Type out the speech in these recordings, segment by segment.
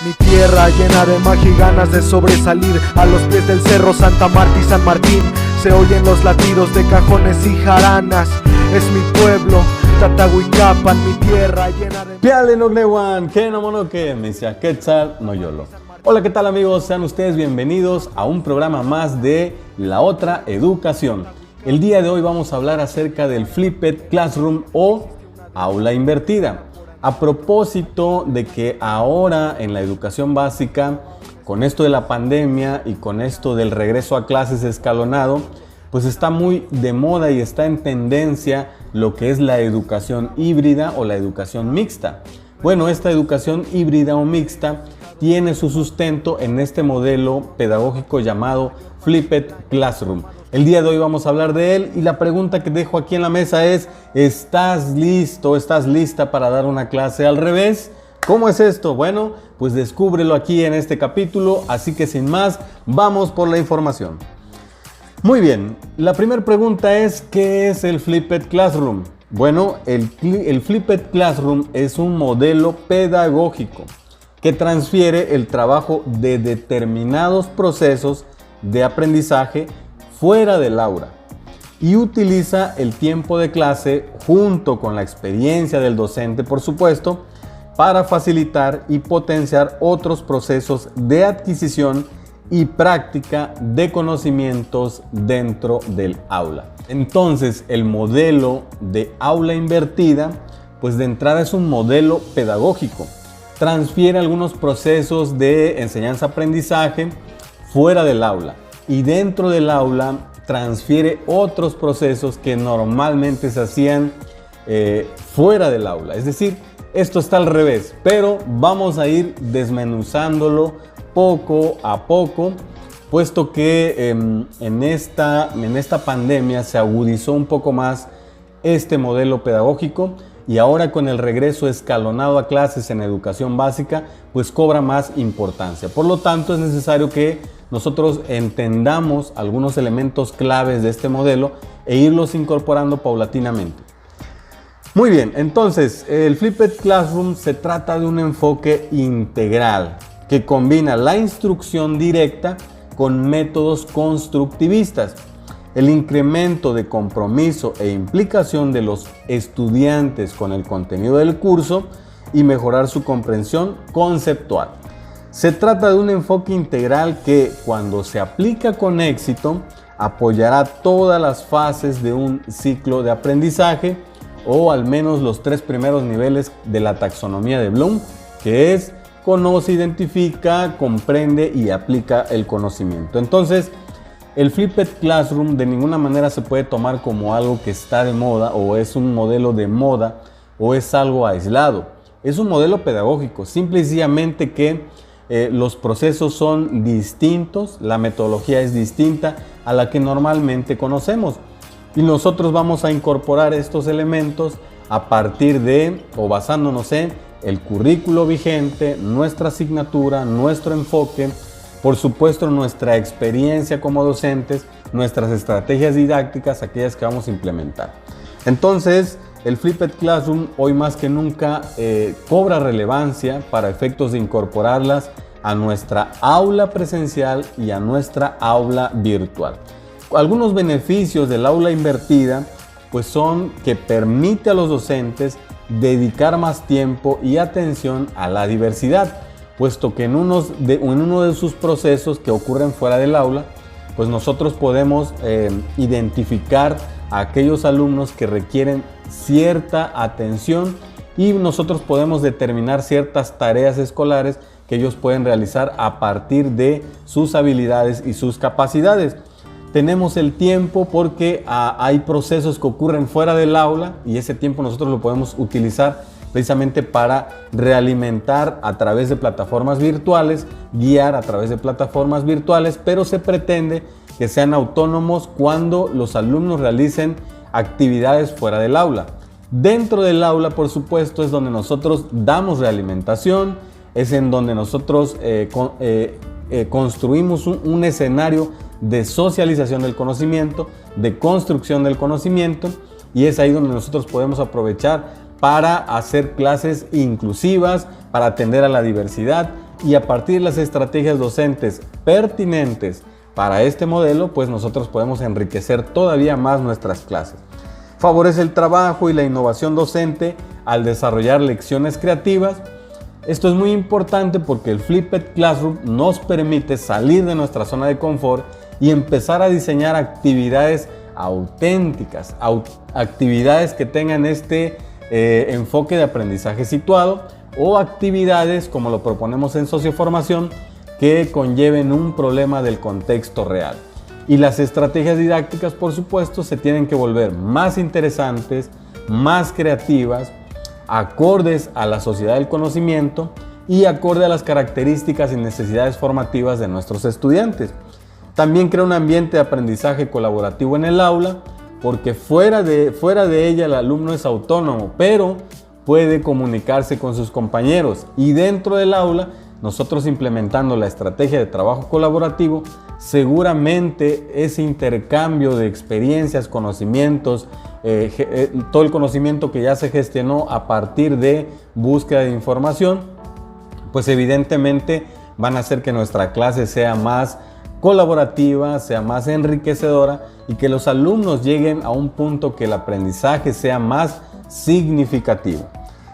Mi tierra llena de magia y ganas de sobresalir. A los pies del cerro Santa Marta y San Martín se oyen los latidos de cajones y jaranas. Es mi pueblo, Tatahuicapan, mi tierra llena de... Piale Nognewan, que no mono que me sea Quetzal no yolo. Hola, ¿qué tal amigos? Sean ustedes bienvenidos a un programa más de La Otra Educación. El día de hoy vamos a hablar acerca del Flipped Classroom o aula invertida. A propósito de que ahora en la educación básica, con esto de la pandemia y con esto del regreso a clases escalonado, pues está muy de moda y está en tendencia lo que es la educación híbrida o la educación mixta. Bueno, esta educación híbrida o mixta tiene su sustento en este modelo pedagógico llamado Flipped Classroom. El día de hoy vamos a hablar de él y la pregunta que dejo aquí en la mesa es: ¿estás listo, estás lista para dar una clase al revés? ¿Cómo es esto? Bueno, pues descúbrelo aquí en este capítulo, así que sin más, vamos por la información. Muy bien, la primera pregunta es: ¿qué es el Flipped Classroom? Bueno, el Flipped Classroom es un modelo pedagógico que transfiere el trabajo de determinados procesos de aprendizaje fuera del aula y utiliza el tiempo de clase junto con la experiencia del docente, por supuesto, para facilitar y potenciar otros procesos de adquisición y práctica de conocimientos dentro del aula. Entonces, el modelo de aula invertida, pues de entrada es un modelo pedagógico. Transfiere algunos procesos de enseñanza-aprendizaje fuera del aula y dentro del aula transfiere otros procesos que normalmente se hacían fuera del aula. Es decir, esto está al revés, pero vamos a ir desmenuzándolo poco a poco, puesto que en esta pandemia se agudizó un poco más este modelo pedagógico y ahora con el regreso escalonado a clases en educación básica, pues cobra más importancia. Por lo tanto, es necesario que nosotros entendamos algunos elementos claves de este modelo e irlos incorporando paulatinamente. Muy bien, entonces el Flipped Classroom se trata de un enfoque integral que combina la instrucción directa con métodos constructivistas, el incremento de compromiso e implicación de los estudiantes con el contenido del curso y mejorar su comprensión conceptual. Se trata de un enfoque integral que, cuando se aplica con éxito, apoyará todas las fases de un ciclo de aprendizaje, o al menos los 3 primeros niveles de la taxonomía de Bloom, que es conoce, identifica, comprende y aplica el conocimiento. Entonces, el Flipped Classroom de ninguna manera se puede tomar como algo que está de moda o es un modelo de moda o es algo aislado. Es un modelo pedagógico, simple y sencillamente que los procesos son distintos, la metodología es distinta a la que normalmente conocemos y nosotros vamos a incorporar estos elementos a partir de o basándonos en el currículo vigente, nuestra asignatura, nuestro enfoque, por supuesto nuestra experiencia como docentes, nuestras estrategias didácticas, aquellas que vamos a implementar. Entonces, el Flipped Classroom hoy más que nunca cobra relevancia para efectos de incorporarlas a nuestra aula presencial y a nuestra aula virtual. Algunos beneficios del aula invertida pues son que permite a los docentes dedicar más tiempo y atención a la diversidad, puesto que en uno de sus procesos que ocurren fuera del aula, pues nosotros podemos identificar a aquellos alumnos que requieren cierta atención y nosotros podemos determinar ciertas tareas escolares que ellos pueden realizar a partir de sus habilidades y sus capacidades. Tenemos el tiempo porque hay procesos que ocurren fuera del aula y ese tiempo nosotros lo podemos utilizar precisamente para realimentar a través de plataformas virtuales, guiar a través de plataformas virtuales, pero se pretende que sean autónomos cuando los alumnos realicen actividades fuera del aula. Dentro del aula, por supuesto, es donde nosotros damos realimentación, es en donde nosotros construimos un escenario de socialización del conocimiento, de construcción del conocimiento, y es ahí donde nosotros podemos aprovechar para hacer clases inclusivas, para atender a la diversidad y a partir de las estrategias docentes pertinentes para este modelo, pues nosotros podemos enriquecer todavía más nuestras clases. Favorece el trabajo y la innovación docente al desarrollar lecciones creativas. Esto es muy importante porque el Flipped Classroom nos permite salir de nuestra zona de confort y empezar a diseñar actividades auténticas, actividades que tengan este enfoque de aprendizaje situado, o actividades, como lo proponemos en socioformación, que conlleven un problema del contexto real. Y las estrategias didácticas, por supuesto, se tienen que volver más interesantes, más creativas, acordes a la sociedad del conocimiento y acorde a las características y necesidades formativas de nuestros estudiantes. También crea un ambiente de aprendizaje colaborativo en el aula, porque fuera de ella el alumno es autónomo, pero puede comunicarse con sus compañeros, y dentro del aula, nosotros implementando la estrategia de trabajo colaborativo, seguramente ese intercambio de experiencias, conocimientos, todo el conocimiento que ya se gestionó a partir de búsqueda de información, pues evidentemente van a hacer que nuestra clase sea más colaborativa, sea más enriquecedora y que los alumnos lleguen a un punto que el aprendizaje sea más significativo.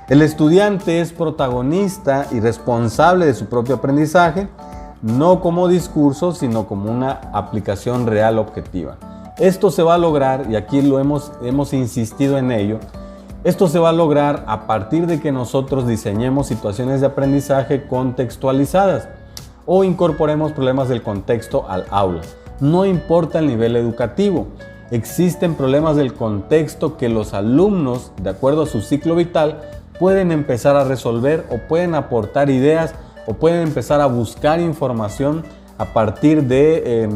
El estudiante es protagonista y responsable de su propio aprendizaje, no como discurso, sino como una aplicación real objetiva. Esto se va a lograr, y aquí lo hemos insistido en ello, esto se va a lograr a partir de que nosotros diseñemos situaciones de aprendizaje contextualizadas o incorporemos problemas del contexto al aula. No importa el nivel educativo, existen problemas del contexto que los alumnos, de acuerdo a su ciclo vital, pueden empezar a resolver o pueden aportar ideas o pueden empezar a buscar información a partir de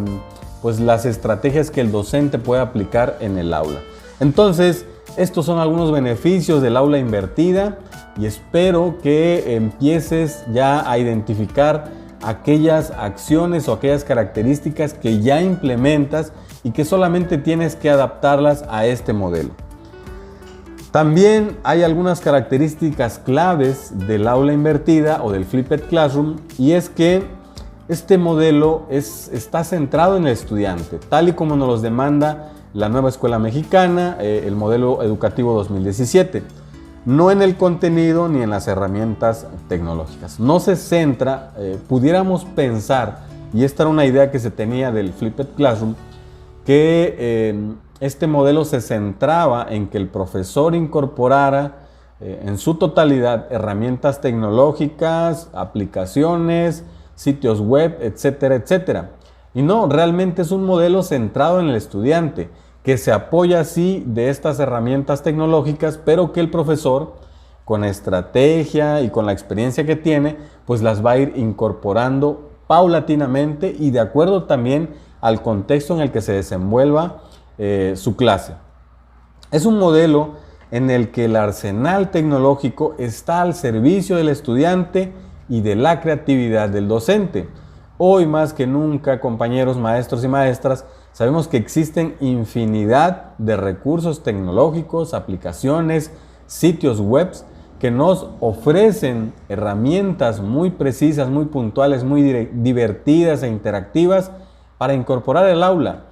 pues las estrategias que el docente puede aplicar en el aula. Entonces, estos son algunos beneficios del aula invertida y espero que empieces ya a identificar aquellas acciones o aquellas características que ya implementas y que solamente tienes que adaptarlas a este modelo. También hay algunas características claves del aula invertida o del Flipped Classroom, y es que este modelo está centrado en el estudiante, tal y como nos los demanda la nueva escuela mexicana, el modelo educativo 2017. No en el contenido ni en las herramientas tecnológicas. No se centra, pudiéramos pensar, y esta era una idea que se tenía del Flipped Classroom, que este modelo se centraba en que el profesor incorporara en su totalidad herramientas tecnológicas, aplicaciones, sitios web, etcétera, etcétera. Y no, realmente es un modelo centrado en el estudiante, que se apoya así de estas herramientas tecnológicas, pero que el profesor, con estrategia y con la experiencia que tiene, pues las va a ir incorporando paulatinamente y de acuerdo también al contexto en el que se desenvuelva su clase. Es un modelo en el que el arsenal tecnológico está al servicio del estudiante y de la creatividad del docente. Hoy más que nunca, compañeros, maestros y maestras, sabemos que existen infinidad de recursos tecnológicos, aplicaciones, sitios web que nos ofrecen herramientas muy precisas, muy puntuales, muy divertidas e interactivas para incorporar el aula.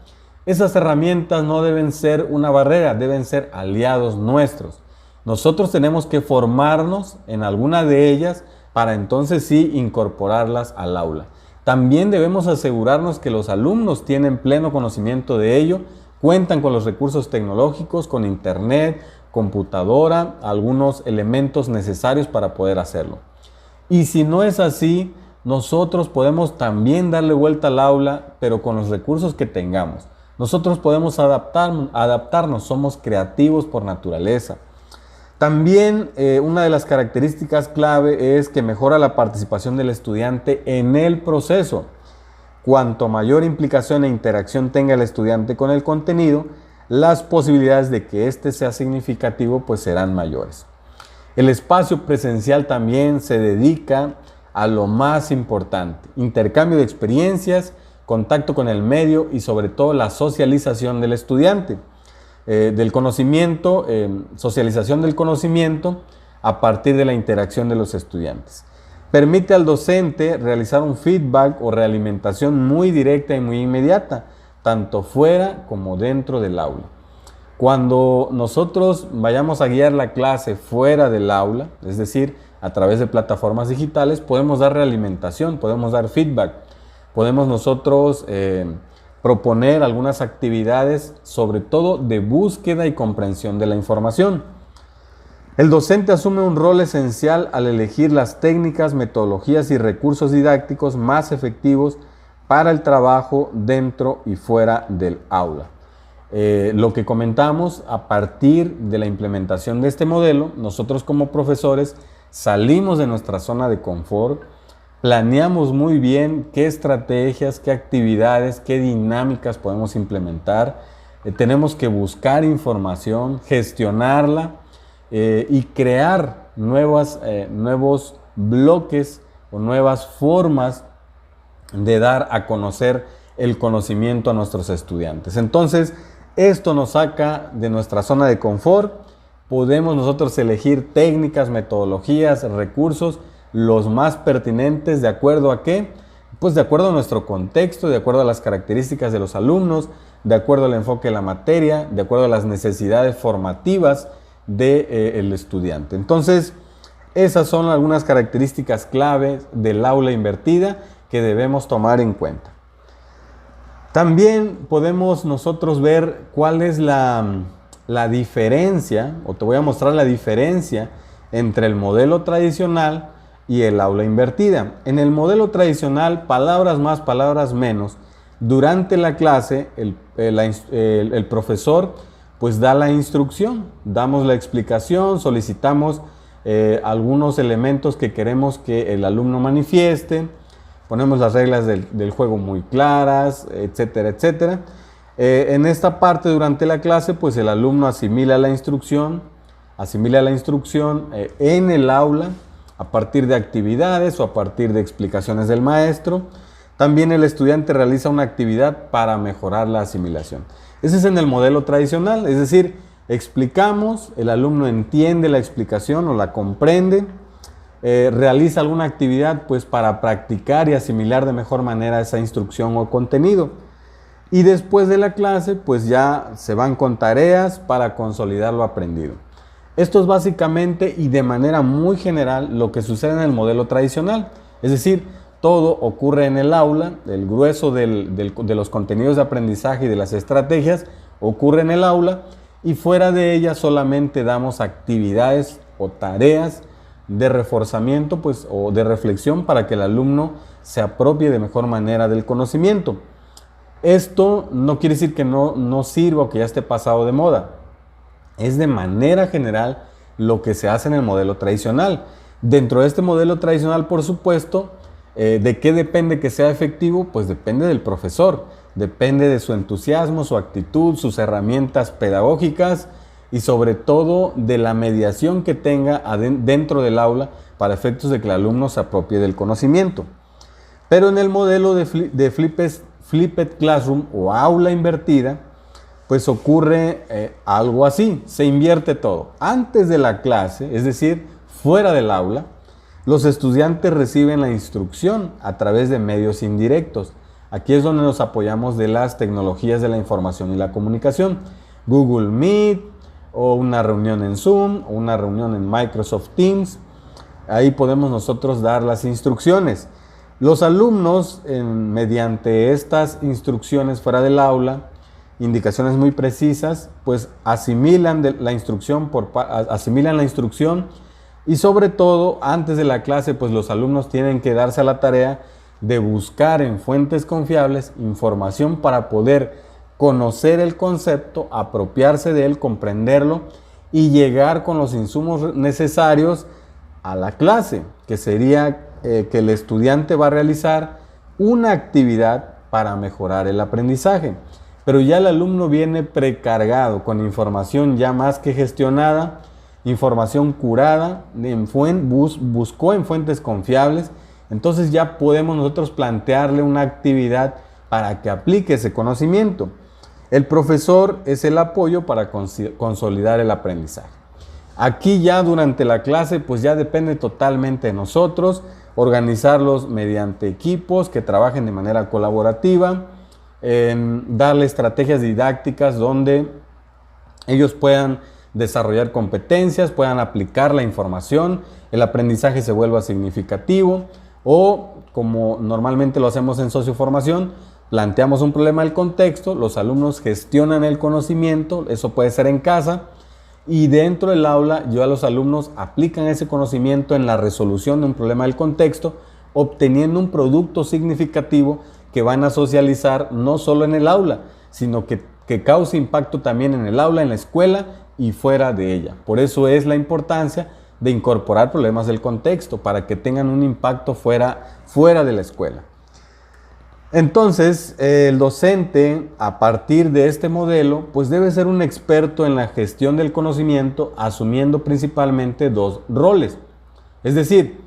Esas herramientas no deben ser una barrera, deben ser aliados nuestros. Nosotros tenemos que formarnos en alguna de ellas para entonces sí incorporarlas al aula. También debemos asegurarnos que los alumnos tienen pleno conocimiento de ello, cuentan con los recursos tecnológicos, con internet, computadora, algunos elementos necesarios para poder hacerlo. Y si no es así, nosotros podemos también darle vuelta al aula, pero con los recursos que tengamos. Nosotros podemos adaptarnos, somos creativos por naturaleza. También una de las características clave es que mejora la participación del estudiante en el proceso. Cuanto mayor implicación e interacción tenga el estudiante con el contenido, las posibilidades de que éste sea significativo pues serán mayores. El espacio presencial también se dedica a lo más importante: intercambio de experiencias, contacto con el medio y sobre todo la socialización del estudiante. Del conocimiento, socialización del conocimiento a partir de la interacción de los estudiantes. Permite al docente realizar un feedback o realimentación muy directa y muy inmediata, tanto fuera como dentro del aula. Cuando nosotros vayamos a guiar la clase fuera del aula, es decir, a través de plataformas digitales, podemos dar realimentación, podemos dar feedback, podemos nosotros proponer algunas actividades, sobre todo de búsqueda y comprensión de la información. El docente asume un rol esencial al elegir las técnicas, metodologías y recursos didácticos más efectivos para el trabajo dentro y fuera del aula. Lo que comentamos, a partir de la implementación de este modelo, nosotros como profesores salimos de nuestra zona de confort, planeamos muy bien qué estrategias, qué actividades, qué dinámicas podemos implementar. Tenemos que buscar información, gestionarla y crear nuevos bloques o nuevas formas de dar a conocer el conocimiento a nuestros estudiantes. Entonces, esto nos saca de nuestra zona de confort. Podemos nosotros elegir técnicas, metodologías, recursos, los más pertinentes, ¿de acuerdo a qué? Pues de acuerdo a nuestro contexto, de acuerdo a las características de los alumnos, de acuerdo al enfoque de la materia, de acuerdo a las necesidades formativas del estudiante. Entonces, esas son algunas características claves del aula invertida que debemos tomar en cuenta. También podemos nosotros ver cuál es la diferencia, o te voy a mostrar la diferencia entre el modelo tradicional y el aula invertida. En el modelo tradicional, palabras más, palabras menos. Durante la clase, el profesor pues da la instrucción, damos la explicación, solicitamos algunos elementos que queremos que el alumno manifieste, ponemos las reglas del juego muy claras, etcétera, etcétera. En esta parte durante la clase, pues el alumno asimila la instrucción en el aula a partir de actividades o a partir de explicaciones del maestro. También el estudiante realiza una actividad para mejorar la asimilación. Ese es en el modelo tradicional, es decir, explicamos, el alumno entiende la explicación o la comprende, realiza alguna actividad pues para practicar y asimilar de mejor manera esa instrucción o contenido. Y después de la clase pues ya se van con tareas para consolidar lo aprendido. Esto es básicamente y de manera muy general lo que sucede en el modelo tradicional, es decir, todo ocurre en el aula, el grueso de los contenidos de aprendizaje y de las estrategias ocurre en el aula y fuera de ella solamente damos actividades o tareas de reforzamiento pues, o de reflexión para que el alumno se apropie de mejor manera del conocimiento. Esto no quiere decir que no sirva o que ya esté pasado de moda. Es de manera general lo que se hace en el modelo tradicional. Dentro de este modelo tradicional, por supuesto, ¿de qué depende que sea efectivo? Pues depende del profesor, depende de su entusiasmo, su actitud, sus herramientas pedagógicas y sobre todo de la mediación que tenga dentro del aula para efectos de que el alumno se apropie del conocimiento. Pero en el modelo de Flipped Classroom o aula invertida, pues ocurre algo así, se invierte todo. Antes de la clase, es decir, fuera del aula, los estudiantes reciben la instrucción a través de medios indirectos. Aquí es donde nos apoyamos de las tecnologías de la información y la comunicación. Google Meet, o una reunión en Zoom, o una reunión en Microsoft Teams. Ahí podemos nosotros dar las instrucciones. Los alumnos, mediante estas instrucciones fuera del aula, indicaciones muy precisas, pues asimilan la instrucción y sobre todo antes de la clase pues los alumnos tienen que darse a la tarea de buscar en fuentes confiables información para poder conocer el concepto, apropiarse de él, comprenderlo y llegar con los insumos necesarios a la clase, que sería que el estudiante va a realizar una actividad para mejorar el aprendizaje. Pero ya el alumno viene precargado con información ya más que gestionada, información curada, buscó en fuentes confiables, entonces ya podemos nosotros plantearle una actividad para que aplique ese conocimiento. El profesor es el apoyo para consolidar el aprendizaje. Aquí ya durante la clase pues ya depende totalmente de nosotros, organizarlos mediante equipos que trabajen de manera colaborativa, darle estrategias didácticas donde ellos puedan desarrollar competencias, puedan aplicar la información, el aprendizaje se vuelva significativo, o como normalmente lo hacemos en socioformación, planteamos un problema del contexto, los alumnos gestionan el conocimiento, eso puede ser en casa, y dentro del aula yo a los alumnos aplican ese conocimiento en la resolución de un problema del contexto, obteniendo un producto significativo que van a socializar no solo en el aula, sino que cause impacto también en el aula, en la escuela y fuera de ella. Por eso es la importancia de incorporar problemas del contexto para que tengan un impacto fuera de la escuela. Entonces, el docente, a partir de este modelo, pues debe ser un experto en la gestión del conocimiento, asumiendo principalmente dos roles. Es decir,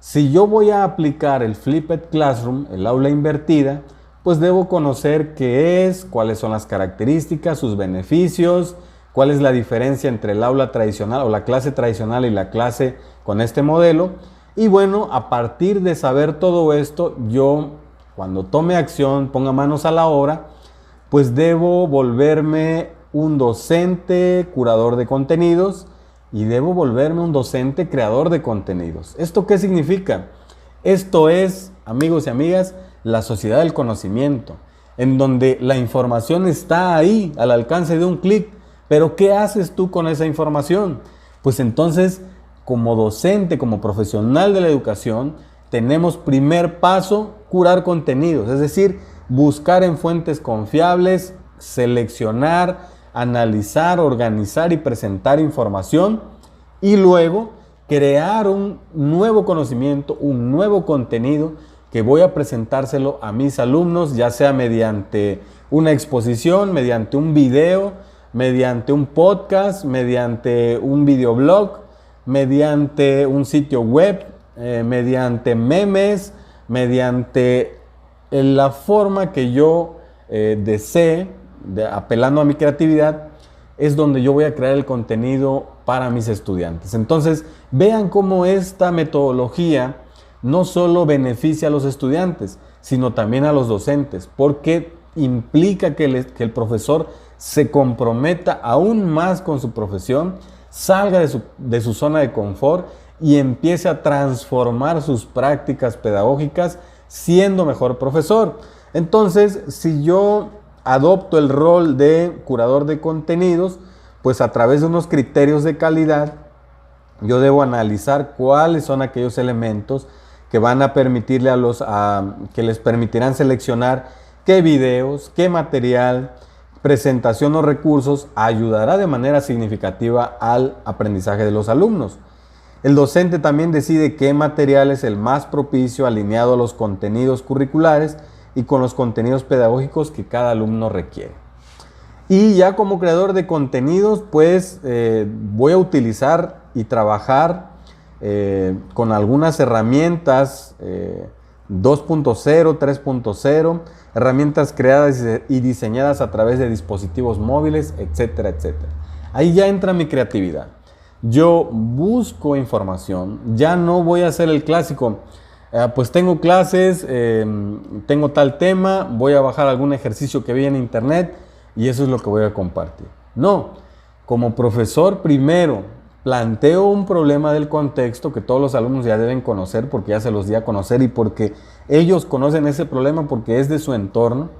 si yo voy a aplicar el Flipped Classroom, el aula invertida, pues debo conocer qué es, cuáles son las características, sus beneficios, cuál es la diferencia entre el aula tradicional o la clase tradicional y la clase con este modelo. Y bueno, a partir de saber todo esto, yo cuando tome acción, ponga manos a la obra, pues debo volverme un docente curador de contenidos y debo volverme un docente creador de contenidos. ¿Esto qué significa? Esto es, amigos y amigas, la sociedad del conocimiento, en donde la información está ahí, al alcance de un clic. Pero ¿qué haces tú con esa información? Pues entonces, como docente, como profesional de la educación, tenemos primer paso, curar contenidos, es decir, buscar en fuentes confiables, seleccionar, analizar, organizar y presentar información y luego crear un nuevo conocimiento, un nuevo contenido que voy a presentárselo a mis alumnos, ya sea mediante una exposición, mediante un video, mediante un podcast, mediante un videoblog, mediante un sitio web, mediante memes, mediante la forma que yo desee, apelando a mi creatividad, es donde yo voy a crear el contenido para mis estudiantes. Entonces, vean cómo esta metodología no solo beneficia a los estudiantes, sino también a los docentes, porque implica que el profesor se comprometa aún más con su profesión, salga de su zona de confort y empiece a transformar sus prácticas pedagógicas siendo mejor profesor. Entonces, si yo adopto el rol de curador de contenidos, pues a través de unos criterios de calidad, yo debo analizar cuáles son aquellos elementos que van a permitirle que les permitirán seleccionar qué videos, qué material, presentación o recursos ayudará de manera significativa al aprendizaje de los alumnos. El docente también decide qué material es el más propicio alineado a los contenidos curriculares y con los contenidos pedagógicos que cada alumno requiere. Y ya como creador de contenidos, pues voy a utilizar y trabajar con algunas herramientas 2.0, 3.0, herramientas creadas y diseñadas a través de dispositivos móviles, etcétera, etcétera. Ahí ya entra mi creatividad. Yo busco información, ya no voy a hacer el clásico, pues tengo clases, tengo tal tema, voy a bajar algún ejercicio que vi en internet y eso es lo que voy a compartir. No, como profesor primero planteo un problema del contexto que todos los alumnos ya deben conocer porque ya se los di a conocer y porque ellos conocen ese problema porque es de su entorno.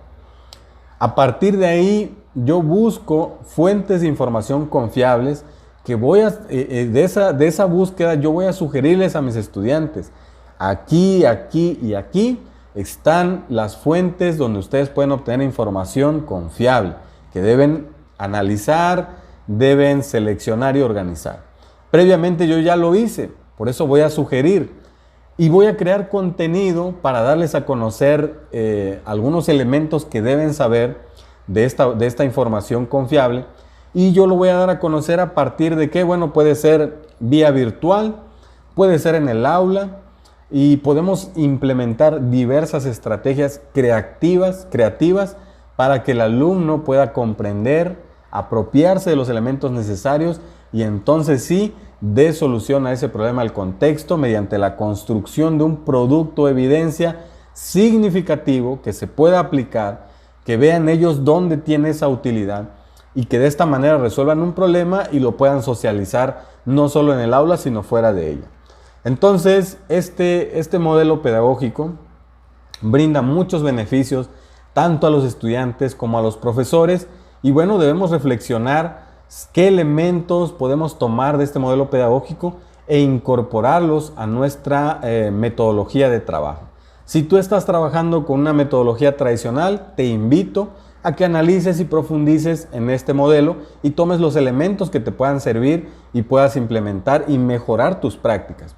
A partir de ahí yo busco fuentes de información confiables que de esa búsqueda yo voy a sugerirles a mis estudiantes. Aquí, aquí y aquí están las fuentes donde ustedes pueden obtener información confiable que deben analizar, deben seleccionar y organizar. Previamente yo ya lo hice, por eso voy a sugerir y voy a crear contenido para darles a conocer algunos elementos que deben saber de esta información confiable y yo lo voy a dar a conocer a partir de qué, bueno, puede ser vía virtual, puede ser en el aula y podemos implementar diversas estrategias creativas para que el alumno pueda comprender, apropiarse de los elementos necesarios y entonces sí dé solución a ese problema del contexto mediante la construcción de un producto de evidencia significativo que se pueda aplicar, que vean ellos dónde tiene esa utilidad y que de esta manera resuelvan un problema y lo puedan socializar no solo en el aula, sino fuera de ella. Entonces, este modelo pedagógico brinda muchos beneficios tanto a los estudiantes como a los profesores y bueno, debemos reflexionar qué elementos podemos tomar de este modelo pedagógico e incorporarlos a nuestra metodología de trabajo. Si tú estás trabajando con una metodología tradicional, te invito a que analices y profundices en este modelo y tomes los elementos que te puedan servir y puedas implementar y mejorar tus prácticas.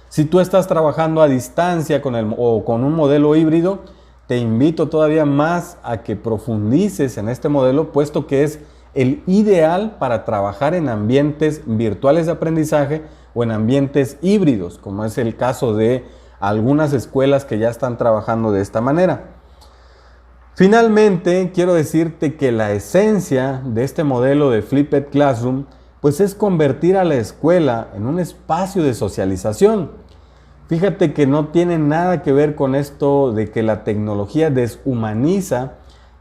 Si tú estás trabajando a distancia o con un modelo híbrido, te invito todavía más a que profundices en este modelo, puesto que es el ideal para trabajar en ambientes virtuales de aprendizaje o en ambientes híbridos, como es el caso de algunas escuelas que ya están trabajando de esta manera. Finalmente, quiero decirte que la esencia de este modelo de Flipped Classroom pues es convertir a la escuela en un espacio de socialización. Fíjate que no tiene nada que ver con esto de que la tecnología deshumaniza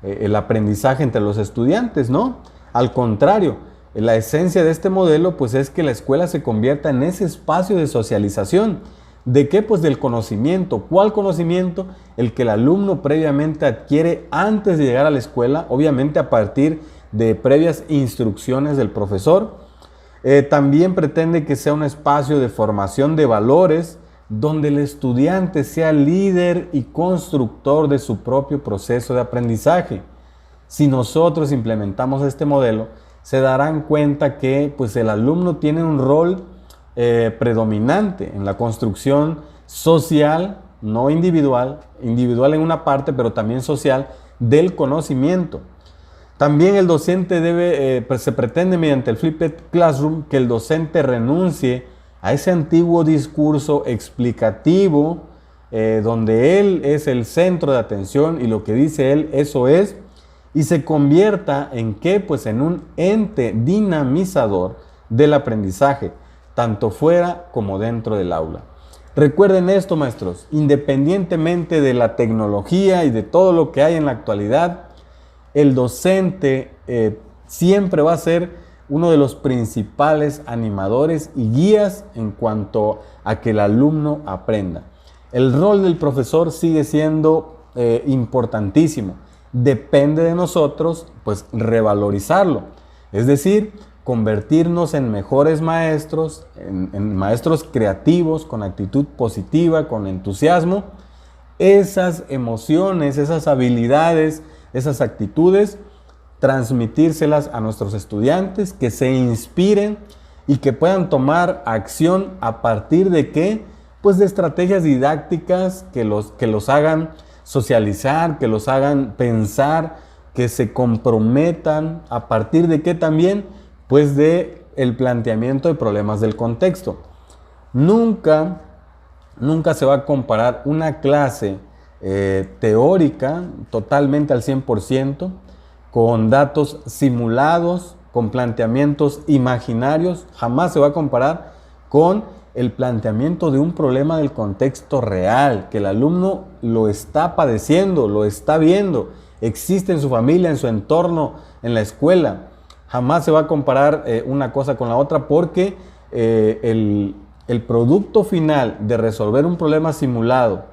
el aprendizaje entre los estudiantes, ¿no? Al contrario, la esencia de este modelo pues es que la escuela se convierta en ese espacio de socialización. ¿De qué? Pues del conocimiento. ¿Cuál conocimiento? El que el alumno previamente adquiere antes de llegar a la escuela, obviamente a partir de previas instrucciones del profesor. También pretende que sea un espacio de formación de valores, donde el estudiante sea líder y constructor de su propio proceso de aprendizaje. Si nosotros implementamos este modelo, se darán cuenta que pues, el alumno tiene un rol predominante en la construcción social, no individual en una parte, pero también social, del conocimiento. También el docente se pretende mediante el Flipped Classroom que el docente renuncie a ese antiguo discurso explicativo donde él es el centro de atención y lo que dice él, eso es, y se convierta en ¿qué? Pues en un ente dinamizador del aprendizaje, tanto fuera como dentro del aula. Recuerden esto, maestros, independientemente de la tecnología y de todo lo que hay en la actualidad, el docente siempre va a ser uno de los principales animadores y guías en cuanto a que el alumno aprenda. El rol del profesor sigue siendo importantísimo. Depende de nosotros, pues, revalorizarlo. Es decir, convertirnos en mejores maestros, en maestros creativos, con actitud positiva, con entusiasmo. Esas emociones, esas habilidades, esas actitudes, transmitírselas a nuestros estudiantes, que se inspiren y que puedan tomar acción a partir de ¿qué? Pues de estrategias didácticas que los hagan socializar, que los hagan pensar, que se comprometan a partir de ¿qué también? Pues de el planteamiento de problemas del contexto. Nunca se va a comparar una clase teórica totalmente al 100%, con datos simulados, con planteamientos imaginarios, jamás se va a comparar con el planteamiento de un problema del contexto real, que el alumno lo está padeciendo, lo está viendo, existe en su familia, en su entorno, en la escuela. Jamás se va a comparar una cosa con la otra porque el producto final de resolver un problema simulado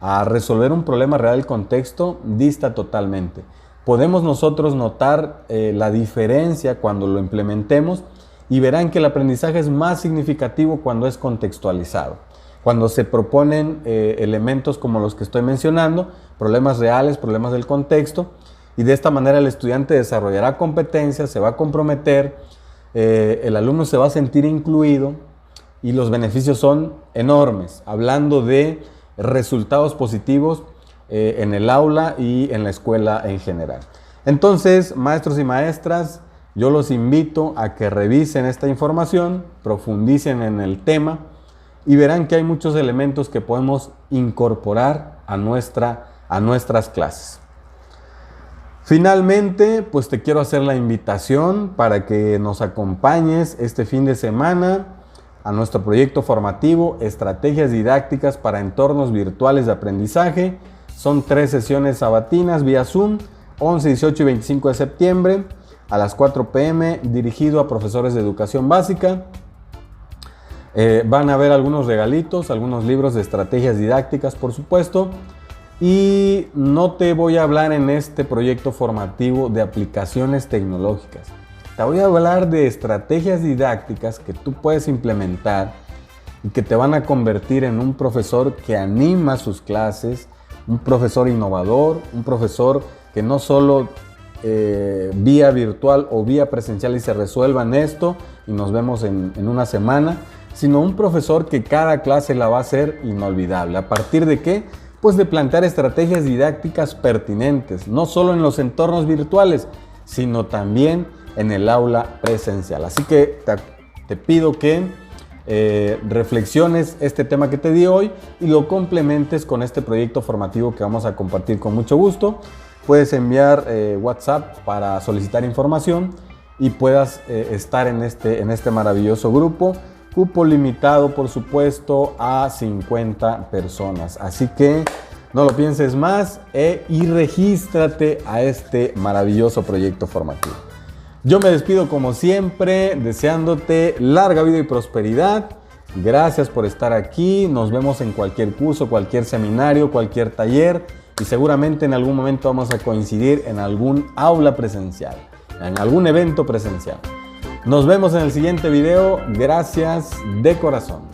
a resolver un problema real del contexto dista totalmente. Podemos nosotros notar la diferencia cuando lo implementemos y verán que el aprendizaje es más significativo cuando es contextualizado. Cuando se proponen elementos como los que estoy mencionando, problemas reales, problemas del contexto, y de esta manera el estudiante desarrollará competencias, se va a comprometer, el alumno se va a sentir incluido y los beneficios son enormes, hablando de resultados positivos en el aula y en la escuela en general. Entonces, maestros y maestras, yo los invito a que revisen esta información, profundicen en el tema y verán que hay muchos elementos que podemos incorporar a nuestras clases. Finalmente, pues te quiero hacer la invitación para que nos acompañes este fin de semana a nuestro proyecto formativo Estrategias Didácticas para Entornos Virtuales de Aprendizaje. Son 3 sesiones sabatinas vía Zoom, 11, 18 y 25 de septiembre a las 4 p.m. dirigido a profesores de educación básica. Van a haber algunos regalitos, algunos libros de estrategias didácticas, por supuesto. Y no te voy a hablar en este proyecto formativo de aplicaciones tecnológicas. Te voy a hablar de estrategias didácticas que tú puedes implementar y que te van a convertir en un profesor que anima sus clases, un profesor innovador, un profesor que no solo vía virtual o vía presencial y se resuelvan esto y nos vemos en una semana, sino un profesor que cada clase la va a hacer inolvidable. ¿A partir de qué? Pues de plantear estrategias didácticas pertinentes, no solo en los entornos virtuales, sino también en el aula presencial. Así que te pido que reflexiones este tema que te di hoy y lo complementes con este proyecto formativo que vamos a compartir con mucho gusto. Puedes enviar WhatsApp para solicitar información y puedas estar en este maravilloso grupo. Cupo limitado, por supuesto, a 50 personas. Así que no lo pienses más y regístrate a este maravilloso proyecto formativo. Yo me despido como siempre, deseándote larga vida y prosperidad. Gracias por estar aquí. Nos vemos en cualquier curso, cualquier seminario, cualquier taller y seguramente en algún momento vamos a coincidir en algún aula presencial, en algún evento presencial. Nos vemos en el siguiente video. Gracias de corazón.